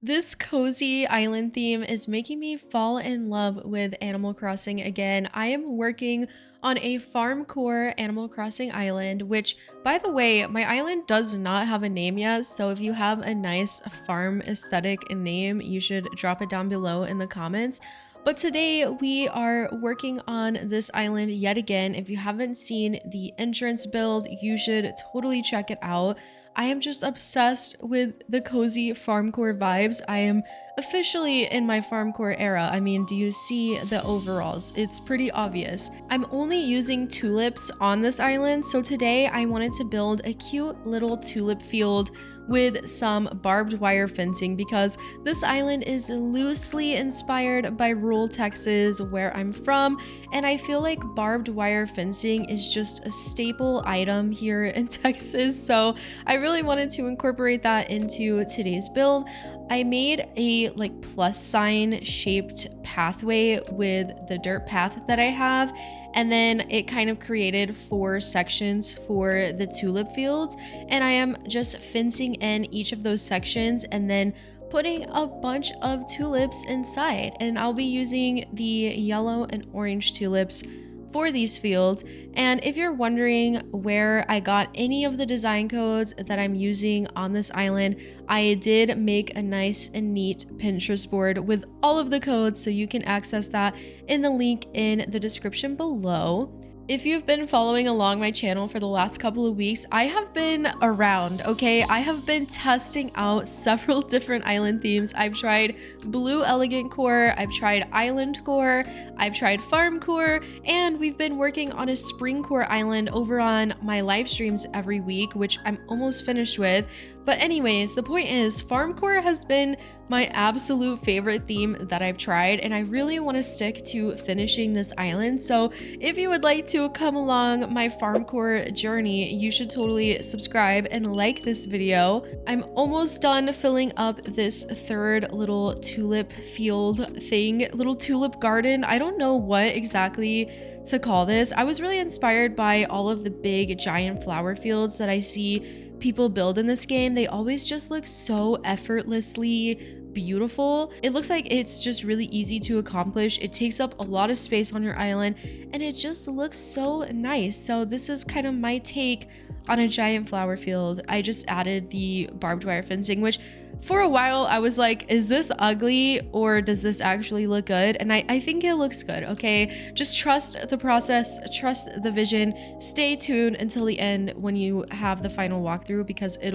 This cozy island theme is making me fall in love with Animal Crossing again. I am working on a farm core Animal Crossing island, which, by the way, my island does not have a name yet. So if you have a nice farm aesthetic name, you should drop it down below in the comments. But today we are working on this island yet again. If you haven't seen the entrance build, you should totally check it out. I am just obsessed with the cozy farmcore vibes. I am officially in my farmcore era. I mean, do you see the overalls? It's pretty obvious. I'm only using tulips on this island, so today I wanted to build a cute little tulip field with some barbed wire fencing because this island is loosely inspired by rural Texas, where I'm from, and I feel like barbed wire fencing is just a staple item here in Texas, so I really wanted to incorporate that into today's build. I made a like plus sign shaped pathway with the dirt path that I have, and then it kind of created 4 sections for the tulip fields, and I am just fencing in each of those sections and then putting a bunch of tulips inside, and I'll be using the yellow and orange tulips for these fields. And if you're wondering where I got any of the design codes that I'm using on this island, I did make a nice and neat Pinterest board with all of the codes, so you can access that in the link in the description below. If you've been following along my channel for the last couple of weeks, I have been around, okay? I have been testing out several different island themes. I've tried Blue Elegant Core, I've tried Island Core, I've tried Farm Core, and we've been working on a Spring Core island over on my live streams every week, which I'm almost finished with. But anyways, the point is, Farm Core has been my absolute favorite theme that I've tried, and I really want to stick to finishing this island. So if you would like to come along my farm core journey, you should totally subscribe and like this video. I'm almost done filling up this third little tulip field thing, little tulip garden. I don't know what exactly to call this. I was really inspired by all of the big giant flower fields that I see people build in this game. They always just look so effortlessly beautiful. It looks like it's just really easy to accomplish. It takes up a lot of space on your island and it just looks so nice. So this is kind of my take on a giant flower field. I just added the barbed wire fencing, which for a while I was like, is this ugly or does this actually look good? And I think it looks good, okay? Just trust the process, trust the vision, stay tuned until the end when you have the final walkthrough, because it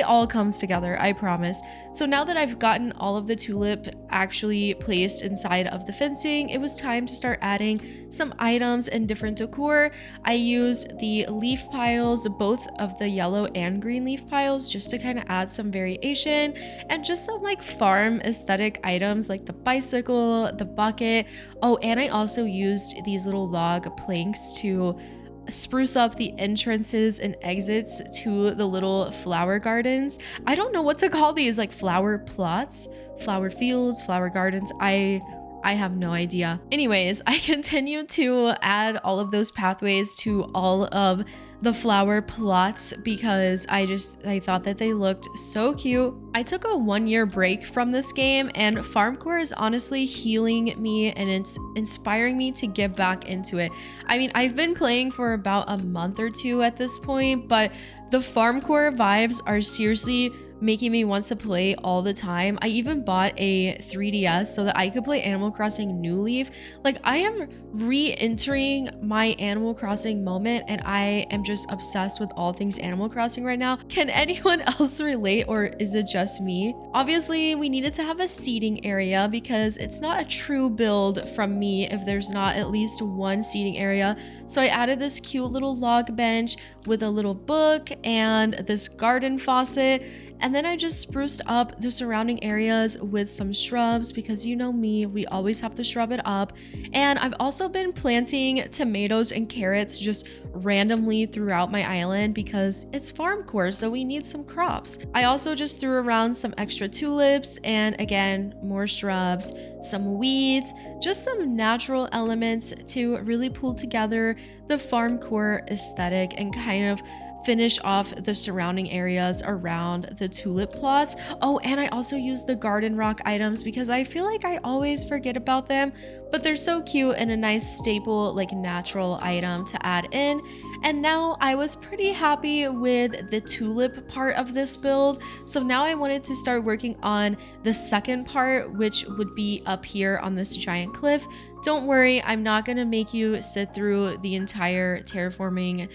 all comes together, I promise. So now that I've gotten all of the tulip actually placed inside of the fencing, it was time to start adding some items and different decor. I used the leaf piles, both of the yellow and green leaf piles, just to kind of add some variation and just some like farm aesthetic items like the bicycle, the bucket. Oh, and I also used these little log planks to spruce up the entrances and exits to the little flower gardens. I don't know what to call these, like flower plots, flower fields, flower gardens. I have no idea. Anyways, I continued to add all of those pathways to all of the flower plots because I thought that they looked so cute. I took a 1-year break from this game, and FarmCore is honestly healing me and it's inspiring me to get back into it. I mean, I've been playing for about a month or 2 at this point, but the FarmCore vibes are seriously making me want to play all the time. I even bought a 3DS so that I could play Animal Crossing New Leaf. Like, I am re-entering my Animal Crossing moment, and I am just obsessed with all things Animal Crossing right now. Can anyone else relate, or is it just me? Obviously, we needed to have a seating area because it's not a true build from me if there's not at least one seating area. So I added this cute little log bench with a little book and this garden faucet. And then I just spruced up the surrounding areas with some shrubs because you know me, we always have to shrub it up. And I've also been planting tomatoes and carrots just randomly throughout my island because it's farm core, so we need some crops. I also just threw around some extra tulips and again, more shrubs, some weeds, just some natural elements to really pull together the farm core aesthetic and kind of finish off the surrounding areas around the tulip plots. Oh, and I also used the garden rock items because I feel like I always forget about them, but they're so cute and a nice staple, like natural item to add in. And now I was pretty happy with the tulip part of this build. So now I wanted to start working on the second part, which would be up here on this giant cliff. Don't worry, I'm not gonna make you sit through the entire terraforming,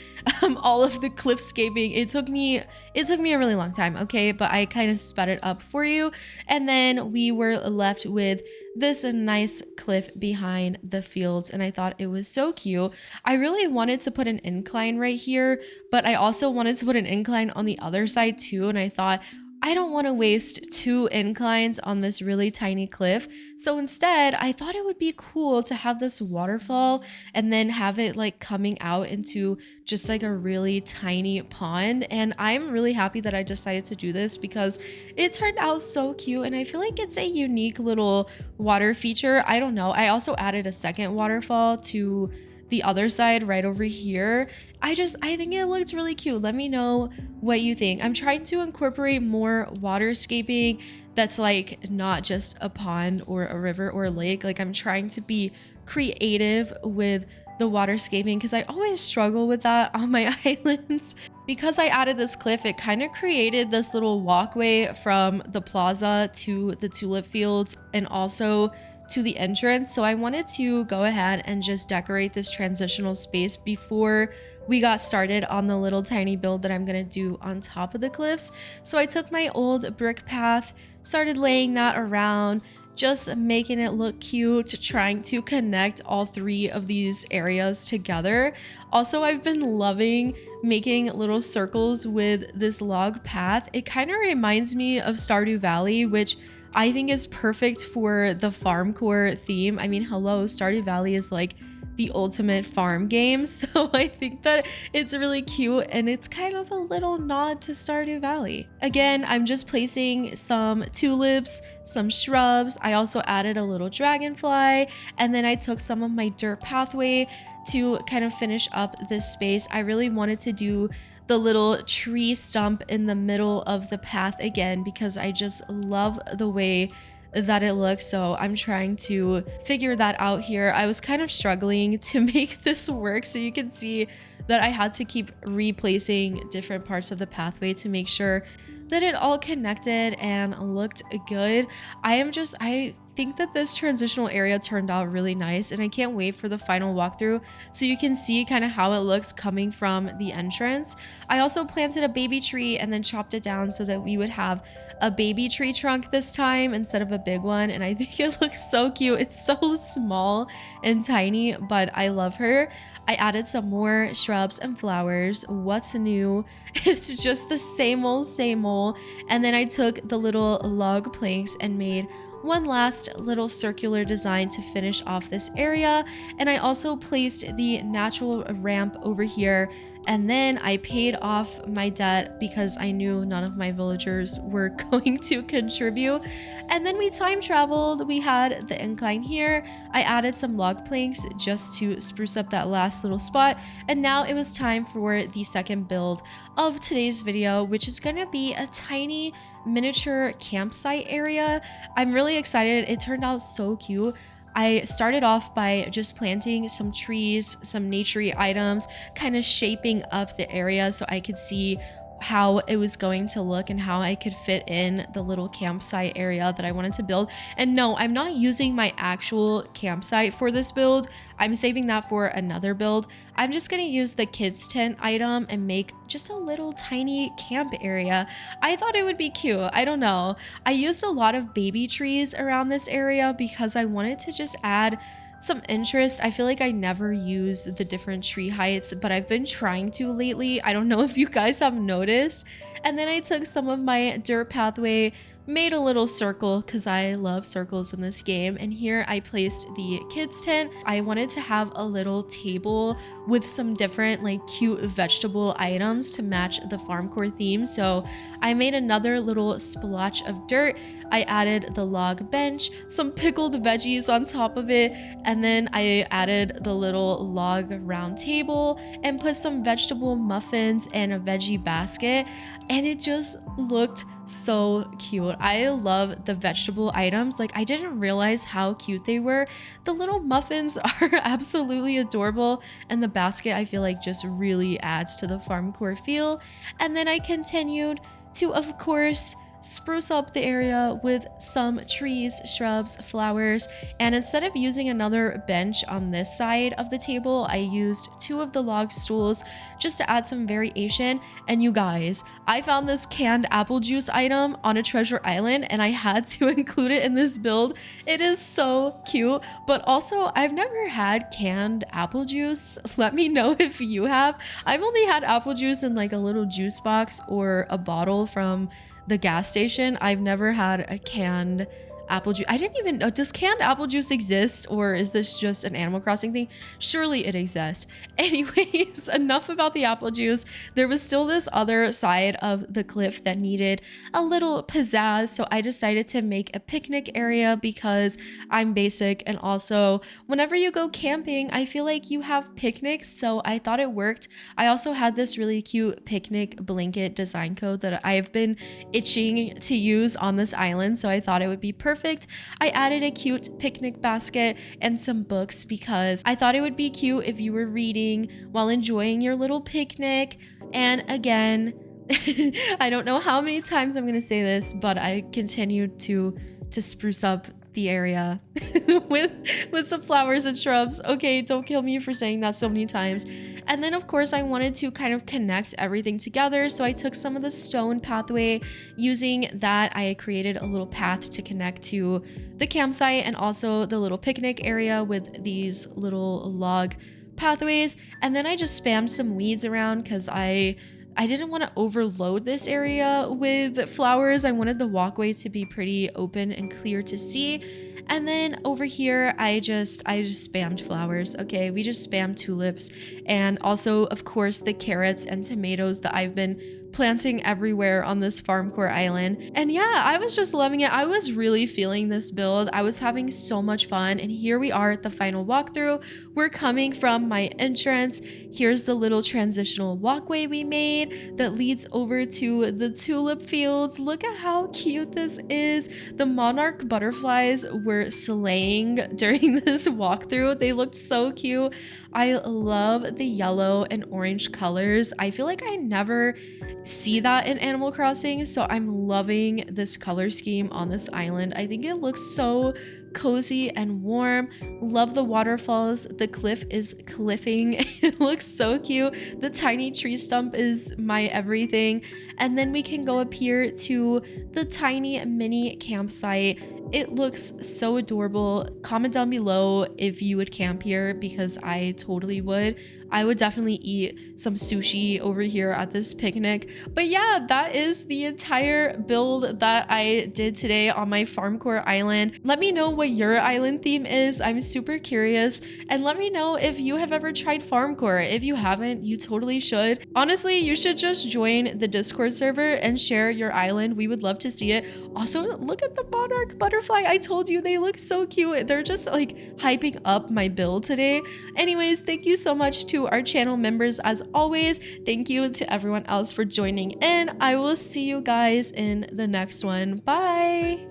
all of the cliffscaping. It took me a really long time, okay? But I kind of sped it up for you. And then we were left with this nice cliff behind the fields, and I thought it was so cute. I really wanted to put an incline right here, but I also wanted to put an incline on the other side too, and I thought, I don't want to waste two inclines on this really tiny cliff. So instead, I thought it would be cool to have this waterfall and then have it like coming out into just like a really tiny pond. And I'm really happy that I decided to do this because it turned out so cute. And I feel like it's a unique little water feature. I don't know. I also added a second waterfall to the other side right over here. I think it looked really cute. Let me know what you think. I'm trying to incorporate more waterscaping that's like not just a pond or a river or a lake. Like I'm trying to be creative with the waterscaping because I always struggle with that on my islands. Because I added this cliff, it kind of created this little walkway from the plaza to the tulip fields and also to the entrance. So I wanted to go ahead and just decorate this transitional space before we got started on the little tiny build that I'm gonna do on top of the cliffs. So I took my old brick path, started laying that around, just making it look cute, trying to connect all three of these areas together. Also, I've been loving making little circles with this log path. It kind of reminds me of Stardew Valley, which I think is perfect for the farm core theme. I mean, hello, Stardew Valley is like the ultimate farm game. So I think that it's really cute and it's kind of a little nod to Stardew Valley. Again, I'm just placing some tulips, some shrubs. I also added a little dragonfly, and then I took some of my dirt pathway to kind of finish up this space. I really wanted to do the little tree stump in the middle of the path again because I just love the way that it looks. So I'm trying to figure that out here. I was kind of struggling to make this work, so you can see that I had to keep replacing different parts of the pathway to make sure that it all connected and looked good. I think that this transitional area turned out really nice, and I can't wait for the final walkthrough so you can see kind of how it looks coming from the entrance. I also planted a baby tree and then chopped it down so that we would have a baby tree trunk this time instead of a big one, and I think it looks so cute. It's so small and tiny, but I love her. I added some more shrubs and flowers. What's new? It's just the same old, same old. And then I took the little log planks and made one last little circular design to finish off this area. And I also placed the natural ramp over here, and then I paid off my debt because I knew none of my villagers were going to contribute. And then we time traveled. We had the incline here. I added some log planks just to spruce up that last little spot, and now it was time for the second build of today's video, which is gonna be a tiny miniature campsite area. I'm really excited. It turned out so cute. I started off by just planting some trees, some naturey items, kind of shaping up the area so I could see how it was going to look and how I could fit in the little campsite area that I wanted to build. And no, I'm not using my actual campsite for this build. I'm saving that for another build. I'm just gonna use the kids tent item and make just a little tiny camp area. I thought it would be cute. I don't know. I used a lot of baby trees around this area because I wanted to just add some interest. I feel like I never use the different tree heights, but I've been trying to lately. I don't know if you guys have noticed. And then I took some of my dirt pathway, made a little circle because I love circles in this game. And here I placed the kids tent. I wanted to have a little table with some different like cute vegetable items to match the farmcore theme. So I made another little splotch of dirt. I added the log bench, some pickled veggies on top of it, and then I added the little log round table and put some vegetable muffins and a veggie basket, and it just looked so cute. I love the vegetable items. Like, I didn't realize how cute they were. The little muffins are absolutely adorable, and the basket I feel like just really adds to the farmcore feel. And then I continued to, of course, spruce up the area with some trees, shrubs, flowers, and instead of using another bench on this side of the table, I used 2 of the log stools just to add some variation. And you guys, I found this canned apple juice item on a treasure island and I had to include it in this build. It is so cute, but also I've never had canned apple juice. Let me know if you have. I've only had apple juice in like a little juice box or a bottle from the gas station. I've never had a canned apple juice. I didn't even know, does canned apple juice exist, or is this just an Animal Crossing thing? Surely it exists. Anyways, enough about the apple juice. There was still this other side of the cliff that needed a little pizzazz, so I decided to make a picnic area because I'm basic, and also whenever you go camping, I feel like you have picnics, so I thought it worked. I also had this really cute picnic blanket design code that I've been itching to use on this island, so I thought it would be perfect. I added a cute picnic basket and some books because I thought it would be cute if you were reading while enjoying your little picnic. And again, I don't know how many times I'm gonna say this, but I continued to spruce up the area with some flowers and shrubs. Okay, don't kill me for saying that so many times. And then of course I wanted to kind of connect everything together, so I took some of the stone pathway. Using that, I created a little path to connect to the campsite and also the little picnic area with these little log pathways. And then I just spammed some weeds around because I didn't want to overload this area with flowers. I wanted the walkway to be pretty open and clear to see. And then over here, I just spammed flowers. Okay, we just spammed tulips, and also of course the carrots and tomatoes that I've been planting everywhere on this farmcore island. And yeah, I was just loving it. I was really feeling this build. I was having so much fun. And here we are at the final walkthrough. We're coming from my entrance. Here's the little transitional walkway we made that leads over to the tulip fields. Look at how cute this is. The monarch butterflies were slaying during this walkthrough. They looked so cute. I love the yellow and orange colors. I feel like I never see that in Animal Crossing, so I'm loving this color scheme on this island. I think it looks so cozy and warm. Love the waterfalls. The cliff is cliffing. It looks so cute. The tiny tree stump is my everything. And then we can go up here to the tiny mini campsite. It looks so adorable. Comment down below if you would camp here because I totally would. I would definitely eat some sushi over here at this picnic. But yeah, that is the entire build that I did today on my farmcore island. Let me know what your island theme is. I'm super curious. And let me know if you have ever tried farmcore. If you haven't, you totally should. Honestly, you should just join the Discord server and share your island. We would love to see it. Also, look at the monarch butterfly. I told you they look so cute. They're just like hyping up my build today. Anyways, thank you so much to our channel members as always. Thank you to everyone else for joining in. I will see you guys in the next one. Bye.